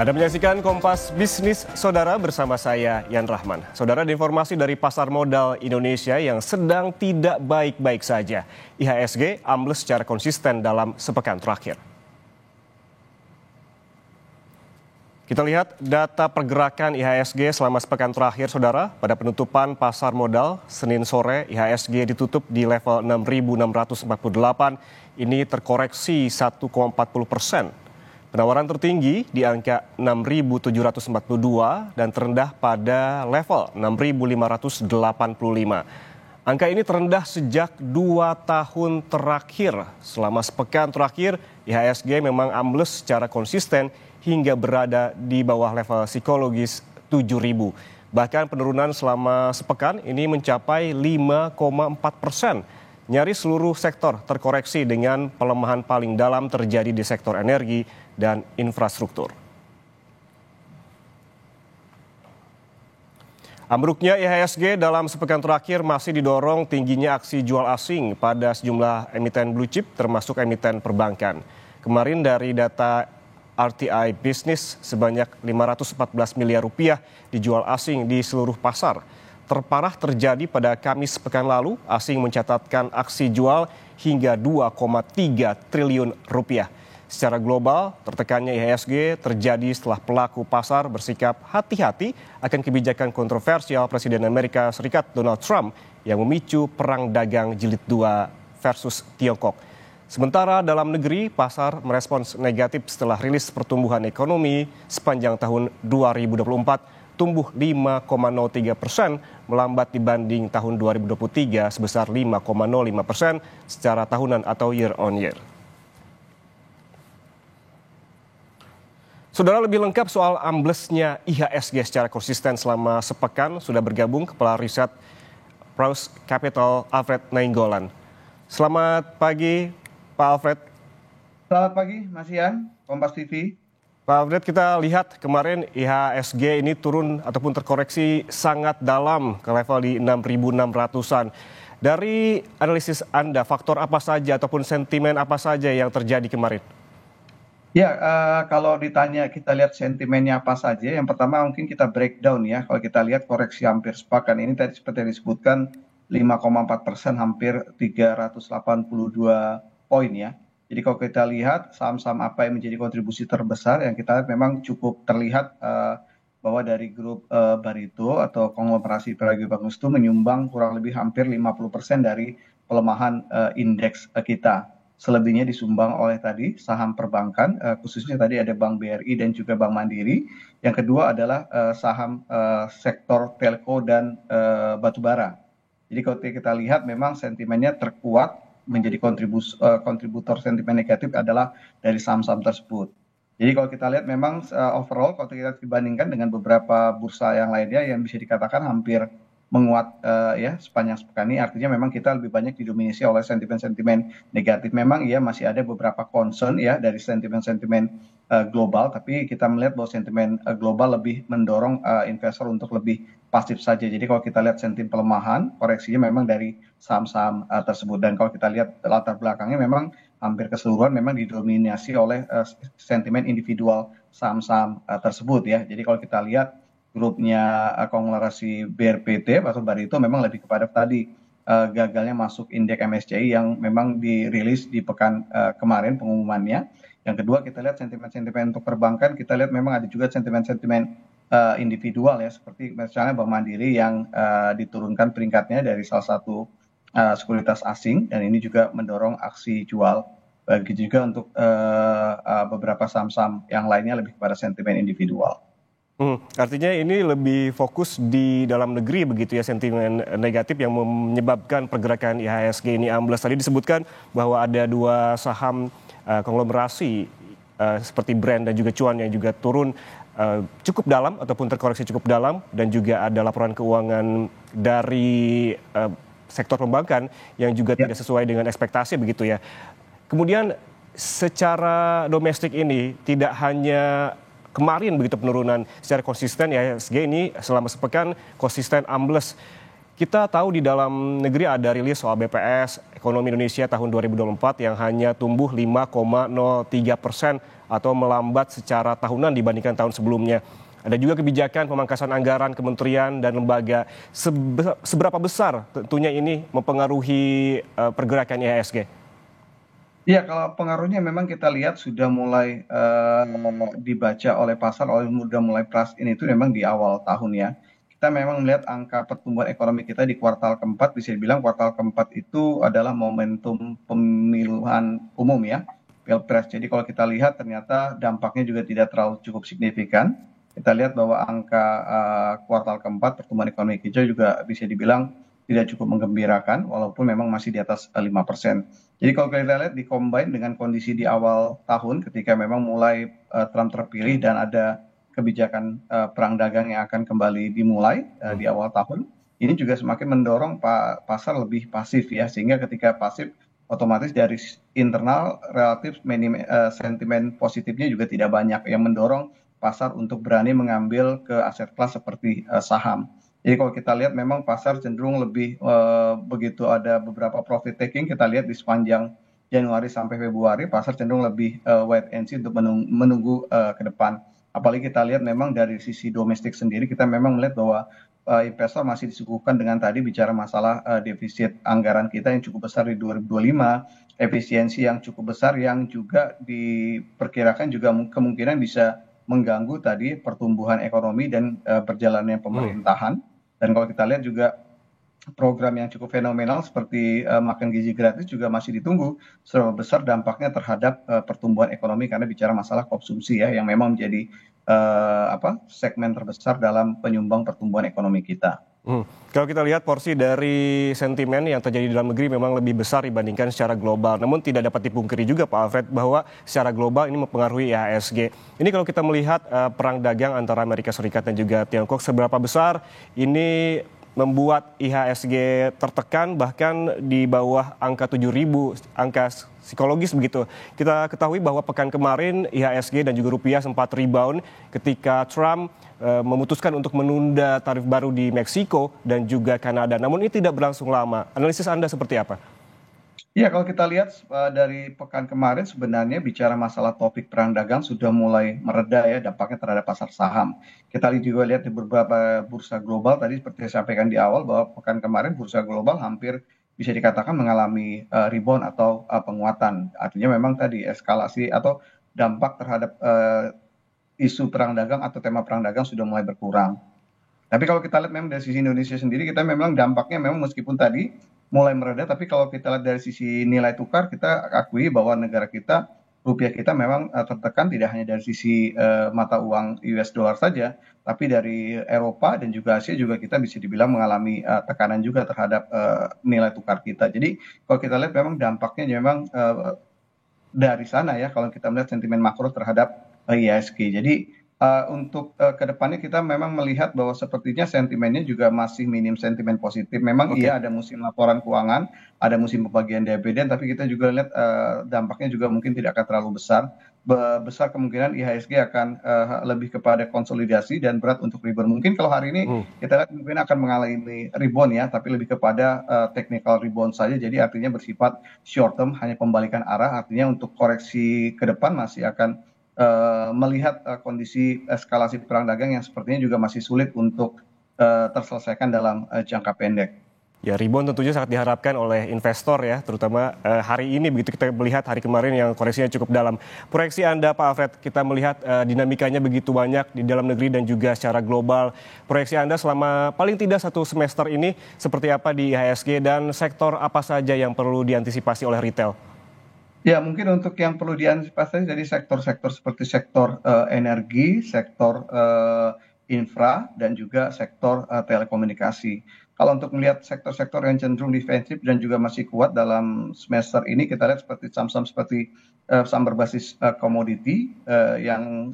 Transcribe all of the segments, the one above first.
Anda menyaksikan Kompas Bisnis Saudara bersama saya, Yan Rahman. Saudara, ada informasi dari pasar modal Indonesia yang sedang tidak baik-baik saja. IHSG ambles secara konsisten dalam sepekan terakhir. Kita lihat data pergerakan IHSG selama sepekan terakhir, Saudara. Pada penutupan pasar modal, Senin sore IHSG ditutup di level 6.648. Ini terkoreksi 1,40%. Penawaran tertinggi di angka 6.742 dan terendah pada level 6.585. Angka ini terendah sejak 2 tahun terakhir. Selama sepekan terakhir, IHSG memang ambles secara konsisten hingga berada di bawah level psikologis 7.000. Bahkan penurunan selama sepekan ini mencapai 5,4%. Nyaris seluruh sektor terkoreksi dengan pelemahan paling dalam terjadi di sektor energi dan infrastruktur. Ambruknya IHSG dalam sepekan terakhir masih didorong tingginya aksi jual asing pada sejumlah emiten blue chip termasuk emiten perbankan. Kemarin dari data RTI Business sebanyak 514 miliar rupiah dijual asing di seluruh pasar. Terparah terjadi pada Kamis pekan lalu, asing mencatatkan aksi jual hingga 2,3 triliun rupiah. Secara global, tertekannya IHSG terjadi setelah pelaku pasar bersikap hati-hati akan kebijakan kontroversial Presiden Amerika Serikat Donald Trump yang memicu perang dagang jilid 2 versus Tiongkok. Sementara dalam negeri, pasar merespons negatif setelah rilis pertumbuhan ekonomi sepanjang tahun 2024 tumbuh 5,03%, melambat dibanding tahun 2023 sebesar 5,05% secara tahunan atau year on year. Saudara, lebih lengkap soal amblesnya IHSG secara konsisten selama sepekan sudah bergabung Kepala Riset Praus Capital Alfred Nainggolan. Selamat pagi, Pak Alfred. Selamat pagi, Mas Yan, Kompas TV. Pak Alfred, kita lihat kemarin IHSG ini turun ataupun terkoreksi sangat dalam ke level di 6.600-an. Dari analisis Anda, faktor apa saja ataupun sentimen apa saja yang terjadi kemarin? Ya, kalau ditanya kita lihat sentimennya apa saja, yang pertama mungkin kita breakdown ya. Kalau kita lihat koreksi hampir sepekan ini tadi seperti yang disebutkan 5,4%, hampir 382 poin ya. Jadi kalau kita lihat saham-saham apa yang menjadi kontribusi terbesar, yang kita lihat memang cukup terlihat bahwa dari grup Barito atau konglomerasi Pragiwaksono Bagus itu menyumbang kurang lebih hampir 50% dari pelemahan indeks kita. Selebihnya disumbang oleh tadi saham perbankan, khususnya tadi ada Bank BRI dan juga Bank Mandiri. Yang kedua adalah saham sektor telco dan batubara. Jadi kalau kita lihat memang sentimennya terkuat, menjadi kontributor sentimen negatif adalah dari saham-saham tersebut. Jadi kalau kita lihat memang overall kalau kita dibandingkan dengan beberapa bursa yang lainnya yang bisa dikatakan hampir menguat ya sepanjang sepekan ini, artinya memang kita lebih banyak didominasi oleh sentimen-sentimen negatif. Memang ya masih ada beberapa concern ya dari sentimen-sentimen global, tapi kita melihat bahwa sentimen global lebih mendorong investor untuk lebih pasif saja. Jadi kalau kita lihat sentimen pelemahan, koreksinya memang dari saham-saham tersebut. Dan kalau kita lihat latar belakangnya memang hampir keseluruhan memang didominasi oleh sentimen individual saham-saham tersebut ya. Jadi kalau kita lihat grupnya konglomerasi BRPT atau Barito memang lebih kepada tadi gagalnya masuk indeks MSCI yang memang dirilis di pekan kemarin pengumumannya. Yang kedua kita lihat sentimen-sentimen untuk perbankan, kita lihat memang ada juga sentimen-sentimen individual ya, seperti misalnya Bank Mandiri yang diturunkan peringkatnya dari salah satu sekuritas asing, dan ini juga mendorong aksi jual. Begitu juga untuk beberapa saham-saham yang lainnya lebih kepada sentimen individual. Artinya ini lebih fokus di dalam negeri begitu ya, sentimen negatif yang menyebabkan pergerakan IHSG ini ambles. Tadi disebutkan bahwa ada 2 saham konglomerasi seperti Brand dan juga Cuan yang juga turun cukup dalam ataupun terkoreksi cukup dalam, dan juga ada laporan keuangan dari sektor perbankan yang juga tidak sesuai dengan ekspektasi begitu ya. Kemudian secara domestik ini tidak hanya kemarin begitu penurunan secara konsisten, IHSG ini selama sepekan konsisten ambles. Kita tahu di dalam negeri ada rilis soal BPS ekonomi Indonesia tahun 2024 yang hanya tumbuh 5,03% atau melambat secara tahunan dibandingkan tahun sebelumnya. Ada juga kebijakan pemangkasan anggaran kementerian dan lembaga. Seberapa besar tentunya ini mempengaruhi pergerakan IHSG? Iya, kalau pengaruhnya memang kita lihat sudah mulai dibaca oleh pasar, sudah mulai price in itu memang di awal tahun ya. Kita memang melihat angka pertumbuhan ekonomi kita di kuartal keempat, bisa dibilang kuartal keempat itu adalah momentum pemilihan umum ya, Pilpres. Jadi kalau kita lihat ternyata dampaknya juga tidak terlalu cukup signifikan. Kita lihat bahwa angka kuartal keempat pertumbuhan ekonomi kita juga bisa dibilang tidak cukup menggembirakan, walaupun memang masih di atas 5%. Jadi kalau kita lihat di-combine dengan kondisi di awal tahun ketika memang mulai Trump terpilih dan ada kebijakan perang dagang yang akan kembali dimulai di awal tahun, ini juga semakin mendorong pasar lebih pasif ya, sehingga ketika pasif otomatis dari internal relatif sentimen positifnya juga tidak banyak yang mendorong pasar untuk berani mengambil ke aset kelas seperti saham. Jadi kalau kita lihat memang pasar cenderung lebih begitu ada beberapa profit taking, kita lihat di sepanjang Januari sampai Februari pasar cenderung lebih wait and see untuk menunggu ke depan. Apalagi kita lihat memang dari sisi domestik sendiri kita memang melihat bahwa investor masih disuguhkan dengan tadi bicara masalah defisit anggaran kita yang cukup besar di 2025, efisiensi yang cukup besar yang juga diperkirakan juga kemungkinan bisa mengganggu tadi pertumbuhan ekonomi dan berjalannya pemerintahan. Dan kalau kita lihat juga program yang cukup fenomenal seperti makan gizi gratis juga masih ditunggu seberapa besar dampaknya terhadap pertumbuhan ekonomi karena bicara masalah konsumsi ya yang memang menjadi segmen terbesar dalam penyumbang pertumbuhan ekonomi kita. Kalau kita lihat porsi dari sentimen yang terjadi di dalam negeri memang lebih besar dibandingkan secara global. Namun tidak dapat dipungkiri juga Pak Alfred bahwa secara global ini mempengaruhi IHSG. Ini kalau kita melihat perang dagang antara Amerika Serikat dan juga Tiongkok, seberapa besar ini membuat IHSG tertekan bahkan di bawah angka 7.000, angka psikologis begitu. Kita ketahui bahwa pekan kemarin IHSG dan juga rupiah sempat rebound ketika Trump memutuskan untuk menunda tarif baru di Meksiko dan juga Kanada. Namun ini tidak berlangsung lama. Analisis Anda seperti apa? Ya, kalau kita lihat dari pekan kemarin sebenarnya bicara masalah topik perang dagang sudah mulai mereda ya dampaknya terhadap pasar saham. Kita juga lihat di beberapa bursa global tadi seperti saya sampaikan di awal bahwa pekan kemarin bursa global hampir bisa dikatakan mengalami rebound atau penguatan. Artinya memang tadi eskalasi atau dampak terhadap isu perang dagang atau tema perang dagang sudah mulai berkurang. Tapi kalau kita lihat memang dari sisi Indonesia sendiri kita memang dampaknya memang meskipun tadi mulai mereda, tapi kalau kita lihat dari sisi nilai tukar kita akui bahwa negara kita rupiah kita memang tertekan tidak hanya dari sisi mata uang US dollar saja, tapi dari Eropa dan juga Asia juga kita bisa dibilang mengalami tekanan juga terhadap nilai tukar kita. Jadi kalau kita lihat memang dampaknya memang dari sana ya kalau kita melihat sentimen makro terhadap IHSG. Jadi untuk kedepannya kita memang melihat bahwa sepertinya sentimennya juga masih minim sentimen positif. Memang iya ada musim laporan keuangan, ada musim pembagian dividen, tapi kita juga lihat dampaknya juga mungkin tidak akan terlalu besar. Besar kemungkinan IHSG akan lebih kepada konsolidasi dan berat untuk rebound. Mungkin kalau hari ini kita lihat mungkin akan mengalami rebound ya, tapi lebih kepada technical rebound saja. Jadi artinya bersifat short term, hanya pembalikan arah. Artinya untuk koreksi ke depan masih akan melihat kondisi eskalasi perang dagang yang sepertinya juga masih sulit untuk terselesaikan dalam jangka pendek. Ya, rebound tentunya sangat diharapkan oleh investor ya, terutama hari ini begitu kita melihat hari kemarin yang koreksinya cukup dalam. Proyeksi Anda Pak Alfred, kita melihat dinamikanya begitu banyak di dalam negeri dan juga secara global. Proyeksi Anda selama paling tidak satu semester ini seperti apa di IHSG dan sektor apa saja yang perlu diantisipasi oleh retail? Ya, mungkin untuk yang perlu diantisipasi dari sektor-sektor seperti sektor energi, sektor infra, dan juga sektor telekomunikasi. Kalau untuk melihat sektor-sektor yang cenderung defensif dan juga masih kuat dalam semester ini, kita lihat seperti saham-saham seperti saham berbasis komoditi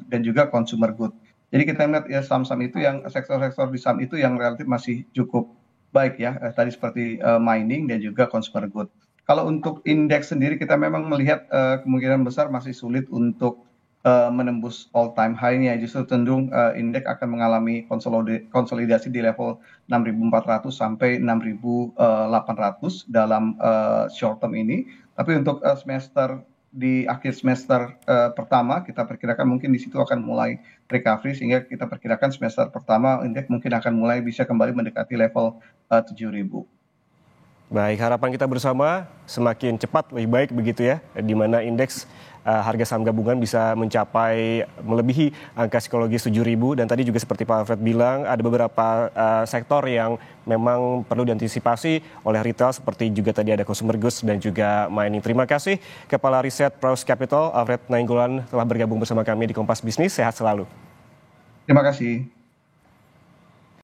dan juga consumer good. Jadi kita melihat ya saham-saham itu yang sektor-sektor di saham itu yang relatif masih cukup baik ya. Tadi seperti mining dan juga consumer good. Kalau untuk indeks sendiri kita memang melihat kemungkinan besar masih sulit untuk menembus all time high-nya, justru cenderung indeks akan mengalami konsolidasi di level 6.400 sampai 6.800 dalam short term ini. Tapi untuk di akhir semester pertama kita perkirakan mungkin di situ akan mulai recovery, sehingga kita perkirakan semester pertama indeks mungkin akan mulai bisa kembali mendekati level 7.000. Baik, harapan kita bersama semakin cepat lebih baik begitu ya, di mana indeks harga saham gabungan bisa mencapai melebihi angka psikologis 7.000, dan tadi juga seperti Pak Alfred bilang ada beberapa sektor yang memang perlu diantisipasi oleh retail, seperti juga tadi ada consumer goods dan juga mining. Terima kasih Kepala Riset Praus Capital Alfred Nainggolan telah bergabung bersama kami di Kompas Bisnis. Sehat selalu. Terima kasih.